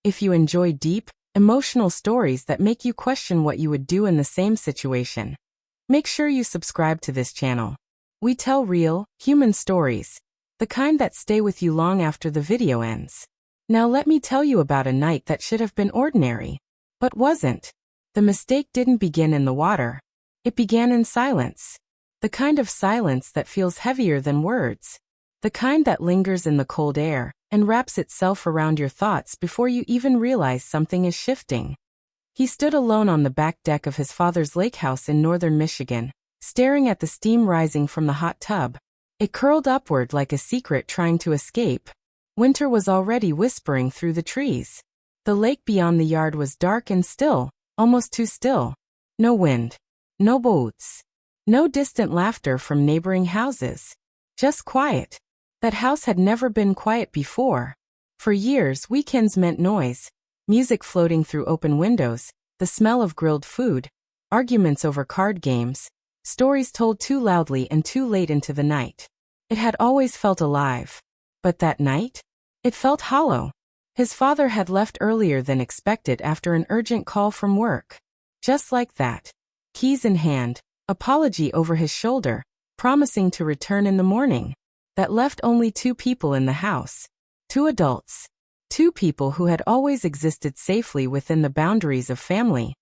If you enjoy deep, emotional stories that make you question what you would do in the same situation, make sure you subscribe to this channel. We tell real, human stories, the kind that stay with you long after the video ends. Now let me tell you about a night that should have been ordinary, but wasn't. The mistake didn't begin in the water. It began in silence. The kind of silence that feels heavier than words. The kind that lingers in the cold air and wraps itself around your thoughts before you even realize something is shifting. He stood alone on the back deck of his father's lake house in northern Michigan, staring at the steam rising from the hot tub. It curled upward like a secret trying to escape. Winter was already whispering through the trees. The lake beyond the yard was dark and still, almost too still. No wind. No boats. No distant laughter from neighboring houses. Just quiet. That house had never been quiet before. For years, weekends meant noise, music floating through open windows, the smell of grilled food, arguments over card games, stories told too loudly and too late into the night. It had always felt alive. But that night? It felt hollow. His father had left earlier than expected after an urgent call from work. Just like that. Keys in hand, apology over his shoulder, promising to return in the morning. That left only two people in the house. Two adults. Two people who had always existed safely within the boundaries of family.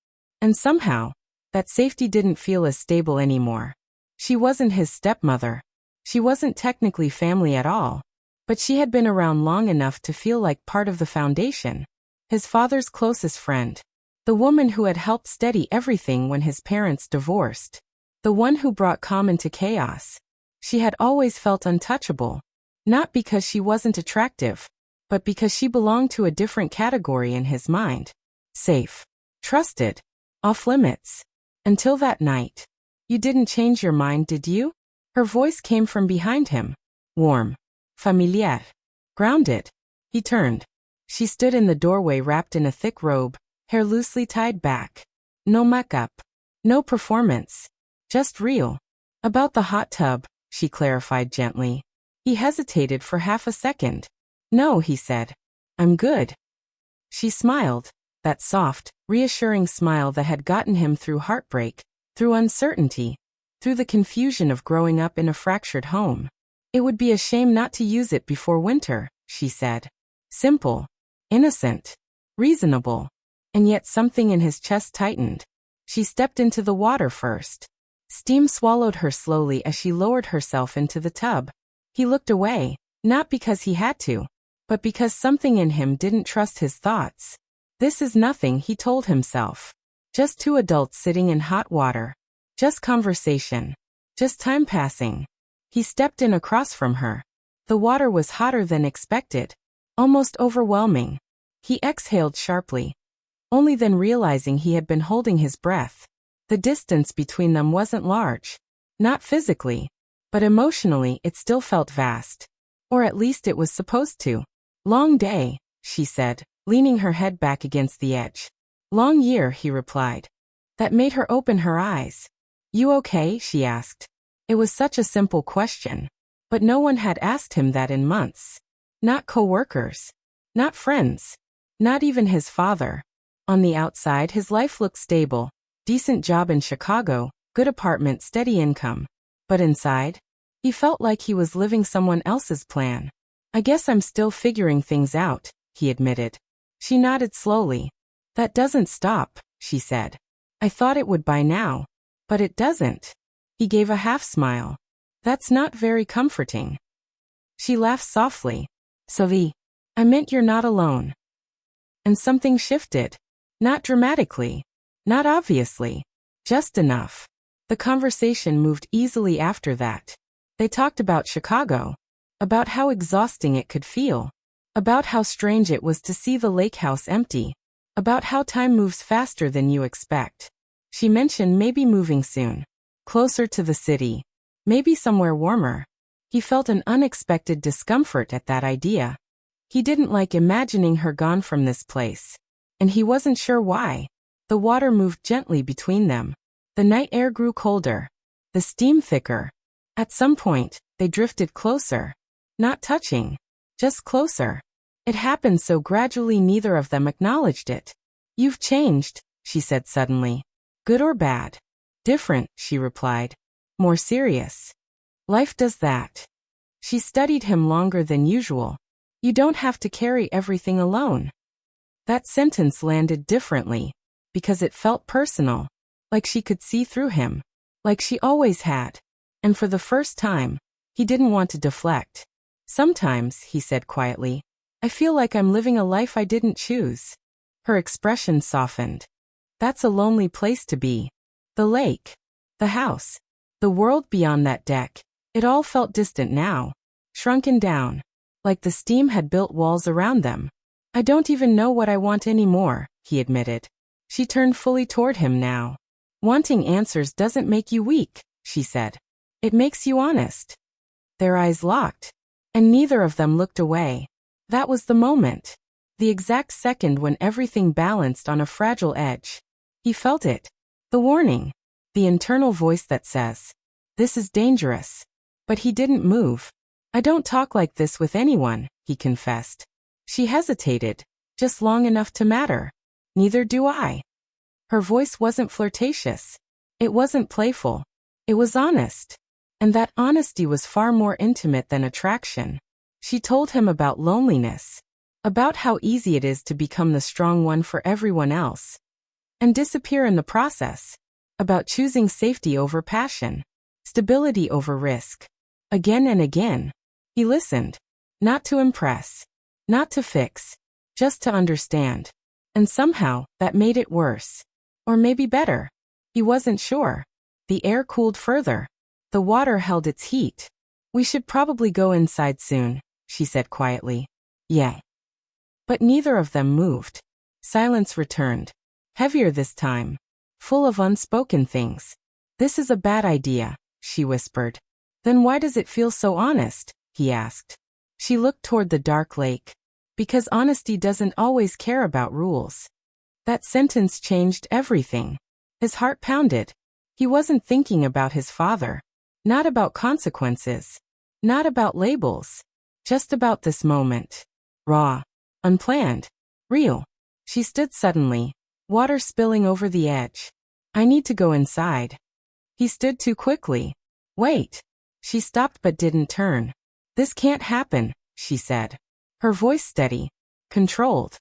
And somehow, that safety didn't feel as stable anymore. She wasn't his stepmother. She wasn't technically family at all. But she had been around long enough to feel like part of the foundation. His father's closest friend. The woman who had helped steady everything when his parents divorced. The one who brought calm into chaos. She had always felt untouchable. Not because she wasn't attractive, but because she belonged to a different category in his mind. Safe. Trusted. Off limits. Until that night. You didn't change your mind, did you? Her voice came from behind him. Warm. Familiar. Grounded. He turned. She stood in the doorway wrapped in a thick robe, hair loosely tied back. No makeup. No performance. Just real. About the hot tub, she clarified gently. He hesitated for half a second. No, he said. I'm good. She smiled, that soft, reassuring smile that had gotten him through heartbreak, through uncertainty, through the confusion of growing up in a fractured home. It would be a shame not to use it before winter, she said. Simple. Innocent. Reasonable. And yet something in his chest tightened. She stepped into the water first. Steam swallowed her slowly as she lowered herself into the tub. He looked away, not because he had to, but because something in him didn't trust his thoughts. This is nothing, he told himself. Just two adults sitting in hot water. Just conversation. Just time passing. He stepped in across from her. The water was hotter than expected, almost overwhelming. He exhaled sharply, only then realizing he had been holding his breath. The distance between them wasn't large. Not physically, but emotionally it still felt vast. Or at least it was supposed to. Long day, she said, leaning her head back against the edge. Long year, he replied. That made her open her eyes. You okay? She asked. It was such a simple question. But no one had asked him that in months. Not co-workers. Not friends. Not even his father. On the outside his life looked stable. Decent job in Chicago, good apartment, steady income. But inside, he felt like he was living someone else's plan. I guess I'm still figuring things out, he admitted. She nodded slowly. That doesn't stop, she said. I thought it would by now. But it doesn't. He gave a half smile. That's not very comforting. She laughed softly. Sylvie, I meant you're not alone. And something shifted. Not dramatically. Not obviously. Just enough. The conversation moved easily after that. They talked about Chicago. About how exhausting it could feel. About how strange it was to see the lake house empty. About how time moves faster than you expect. She mentioned maybe moving soon. Closer to the city. Maybe somewhere warmer. He felt an unexpected discomfort at that idea. He didn't like imagining her gone from this place. And he wasn't sure why. The water moved gently between them. The night air grew colder. The steam thicker. At some point, they drifted closer. Not touching. Just closer. It happened so gradually neither of them acknowledged it. You've changed, she said suddenly. Good or bad? Different, she replied. More serious. Life does that. She studied him longer than usual. You don't have to carry everything alone. That sentence landed differently, because it felt personal, like she could see through him, like she always had. And for the first time, he didn't want to deflect. Sometimes, he said quietly, I feel like I'm living a life I didn't choose. Her expression softened. That's a lonely place to be. The lake, the house, the world beyond that deck, it all felt distant now, shrunken down, like the steam had built walls around them. I don't even know what I want anymore, he admitted. She turned fully toward him now. Wanting answers doesn't make you weak, she said. It makes you honest. Their eyes locked, and neither of them looked away. That was the moment. The exact second when everything balanced on a fragile edge. He felt it. The warning. The internal voice that says, this is dangerous. But he didn't move. I don't talk like this with anyone, he confessed. She hesitated, just long enough to matter. Neither do I. Her voice wasn't flirtatious. It wasn't playful. It was honest. And that honesty was far more intimate than attraction. She told him about loneliness, about how easy it is to become the strong one for everyone else, and disappear in the process, about choosing safety over passion, stability over risk. Again and again, he listened, not to impress, not to fix, just to understand. And somehow, that made it worse. Or maybe better. He wasn't sure. The air cooled further. The water held its heat. We should probably go inside soon, she said quietly. Yeah. But neither of them moved. Silence returned. Heavier this time. Full of unspoken things. This is a bad idea, she whispered. Then why does it feel so honest? He asked. She looked toward the dark lake. Because honesty doesn't always care about rules. That sentence changed everything. His heart pounded. He wasn't thinking about his father. Not about consequences. Not about labels. Just about this moment. Raw. Unplanned. Real. She stood suddenly, water spilling over the edge. I need to go inside. He stood too quickly. Wait. She stopped but didn't turn. This can't happen, she said. Her voice steady, controlled,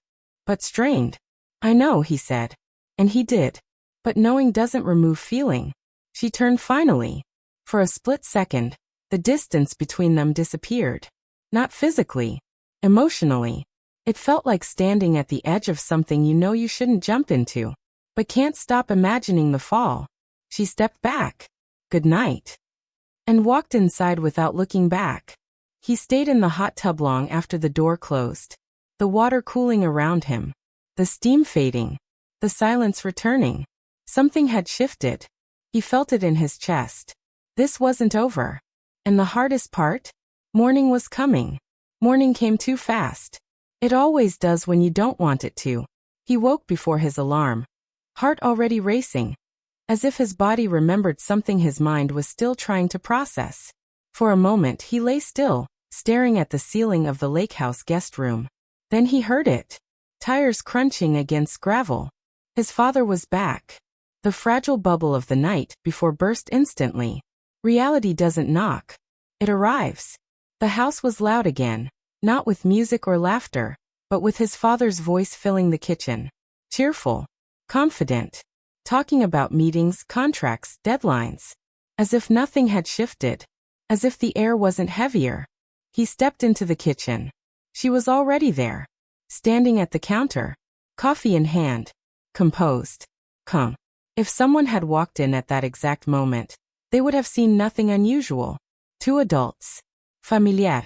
but strained. I know, he said. And he did. But knowing doesn't remove feeling. She turned finally. For a split second, the distance between them disappeared. Not physically. Emotionally. It felt like standing at the edge of something you know you shouldn't jump into, but can't stop imagining the fall. She stepped back. Good night. And walked inside without looking back. He stayed in the hot tub long after the door closed. The water cooling around him. The steam fading. The silence returning. Something had shifted. He felt it in his chest. This wasn't over. And the hardest part? Morning was coming. Morning came too fast. It always does when you don't want it to. He woke before his alarm. Heart already racing. As if his body remembered something his mind was still trying to process. For a moment he lay still, staring at the ceiling of the lake house guest room. Then he heard it. Tires crunching against gravel. His father was back. The fragile bubble of the night before burst instantly. Reality doesn't knock. It arrives. The house was loud again, not with music or laughter, but with his father's voice filling the kitchen. Cheerful. Confident. Talking about meetings, contracts, deadlines. As if nothing had shifted. As if the air wasn't heavier. He stepped into the kitchen. She was already there. Standing at the counter. Coffee in hand. Composed. Calm. If someone had walked in at that exact moment, they would have seen nothing unusual. Two adults. Familiar.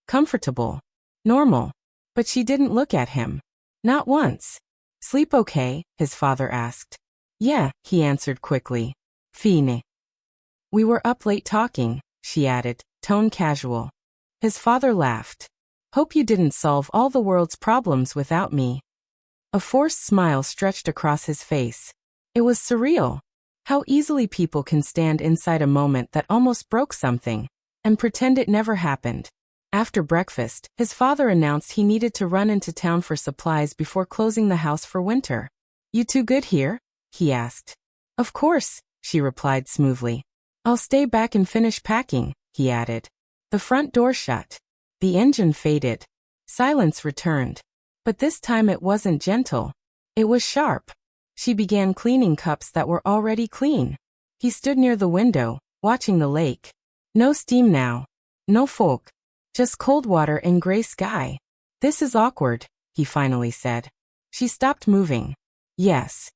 Comfortable. Normal. But she didn't look at him. Not once. Sleep okay? His father asked. Yeah, he answered quickly. Fine. We were up late talking, she added, tone casual. His father laughed. Hope you didn't solve all the world's problems without me. A forced smile stretched across his face. It was surreal. How easily people can stand inside a moment that almost broke something, and pretend it never happened. After breakfast, his father announced he needed to run into town for supplies before closing the house for winter. "You too good here?" he asked. "Of course," she replied smoothly. "I'll stay back and finish packing," he added. The front door shut. The engine faded. Silence returned. But this time it wasn't gentle. It was sharp. She began cleaning cups that were already clean. He stood near the window, watching the lake. No steam now. No folk. Just cold water and gray sky. "This is awkward," he finally said. She stopped moving. "Yes.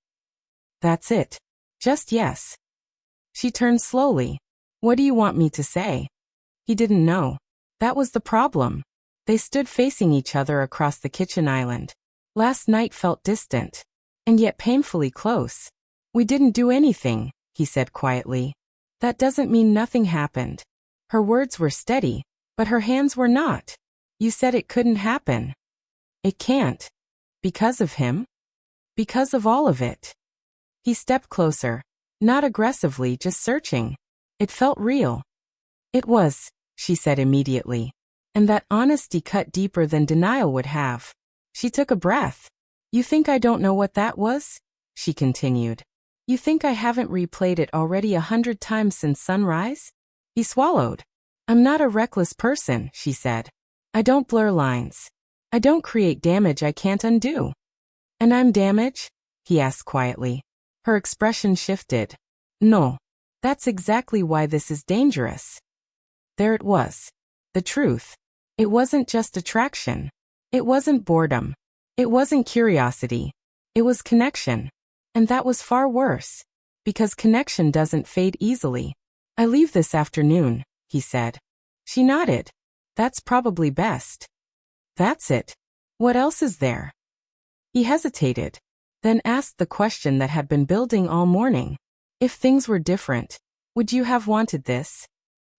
That's it. Just yes." She turned slowly. "What do you want me to say?" He didn't know. That was the problem. They stood facing each other across the kitchen island. Last night felt distant. And yet painfully close. "We didn't do anything," he said quietly. "That doesn't mean nothing happened." Her words were steady, but her hands were not. "You said it couldn't happen." "It can't." "Because of him?" "Because of all of it." He stepped closer. Not aggressively, just searching. It felt real. "It was," she said immediately. And that honesty cut deeper than denial would have. She took a breath. "You think I don't know what that was?" she continued. "You think I haven't replayed it already 100 times since sunrise?" He swallowed. "I'm not a reckless person," she said. "I don't blur lines. I don't create damage I can't undo." "And I'm damage?" he asked quietly. Her expression shifted. "No. That's exactly why this is dangerous." There it was. The truth. It wasn't just attraction. It wasn't boredom. It wasn't curiosity. It was connection. And that was far worse. Because connection doesn't fade easily. "I leave this afternoon," he said. She nodded. "That's probably best." "That's it. What else is there?" He hesitated. Then asked the question that had been building all morning. "If things were different, would you have wanted this?"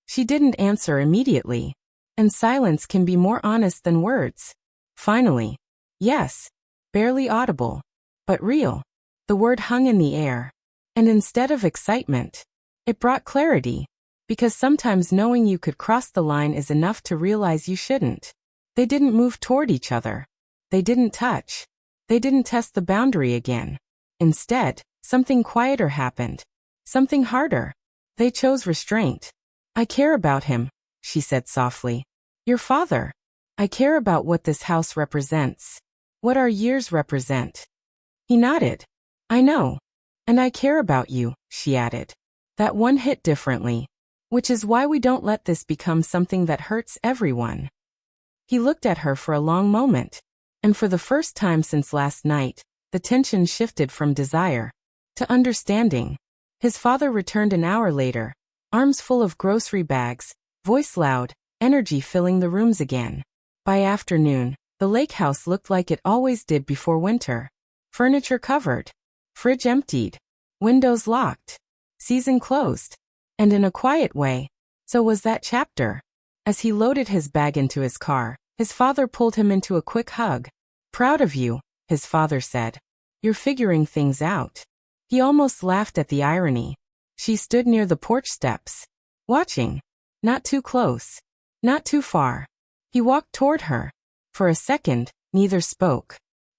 She didn't answer immediately. And silence can be more honest than words. Finally, "Yes." Barely audible. But real. The word hung in the air. And instead of excitement, it brought clarity. Because sometimes knowing you could cross the line is enough to realize you shouldn't. They didn't move toward each other. They didn't touch. They didn't test the boundary again. Instead, something quieter happened. Something harder. They chose restraint. "I care about him," she said softly. "Your father. I care about what this house represents. What our years represent." He nodded. "I know. And I care about you," she added. "That one hit differently. Which is why we don't let this become something that hurts everyone." He looked at her for a long moment. And for the first time since last night, the tension shifted from desire to understanding. His father returned an hour later, arms full of grocery bags, voice loud, energy filling the rooms again. By afternoon, the lake house looked like it always did before winter. Furniture covered. Fridge emptied. Windows locked. Season closed. And in a quiet way, so was that chapter. As he loaded his bag into his car, his father pulled him into a quick hug. "Proud of you," his father said. "You're figuring things out." He almost laughed at the irony. She stood near the porch steps, watching. Not too close. Not too far. He walked toward her. For a second, neither spoke.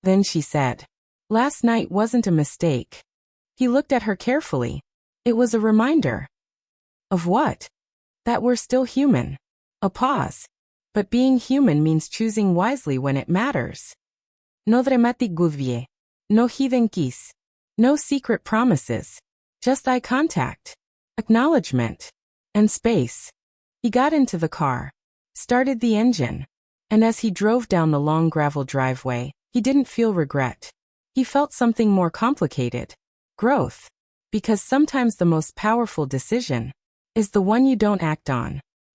Then she said, "Last night wasn't a mistake." He looked at her carefully. It was a reminder. Of what? That we're still human. A pause. But being human means choosing wisely when it matters. No dramatic goodbye. No hidden kiss. No secret promises. Just eye contact. Acknowledgement. And space. He got into the car. Started the engine. And as he drove down the long gravel driveway, he didn't feel regret. He felt something more complicated. Growth. Because sometimes the most powerful decision is the one you don't act on.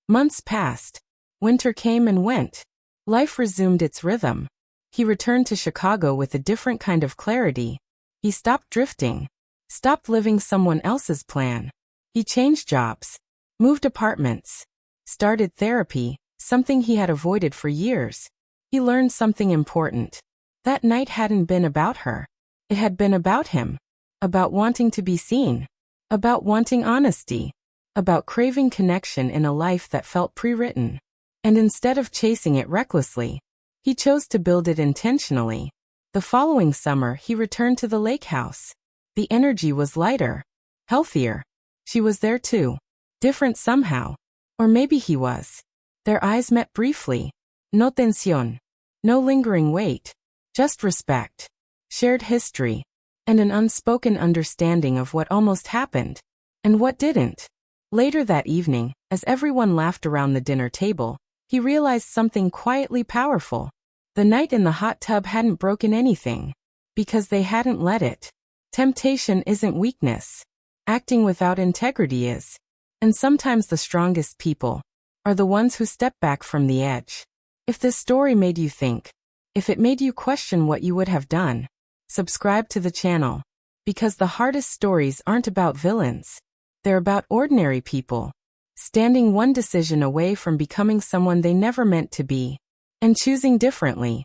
Months passed. Winter came and went. Life resumed its rhythm. He returned to Chicago with a different kind of clarity. He stopped drifting. Stopped living someone else's plan. He changed jobs. Moved apartments. Started therapy, something he had avoided for years. He learned something important. That night hadn't been about her. It had been about him. About wanting to be seen. About wanting honesty. About craving connection in a life that felt pre-written. And instead of chasing it recklessly, he chose to build it intentionally. The following summer, he returned to the lake house. The energy was lighter, healthier. She was there too. Different somehow. Or maybe he was. Their eyes met briefly. No tensión. No lingering weight. Just respect. Shared history. And an unspoken understanding of what almost happened. And what didn't. Later that evening, as everyone laughed around the dinner table, he realized something quietly powerful. The night in the hot tub hadn't broken anything. Because they hadn't let it. Temptation isn't weakness. Acting without integrity is. And sometimes the strongest people are the ones who step back from the edge. If this story made you think, if it made you question what you would have done, subscribe to the channel. Because the hardest stories aren't about villains. They're about ordinary people. Standing one decision away from becoming someone they never meant to be. And choosing differently.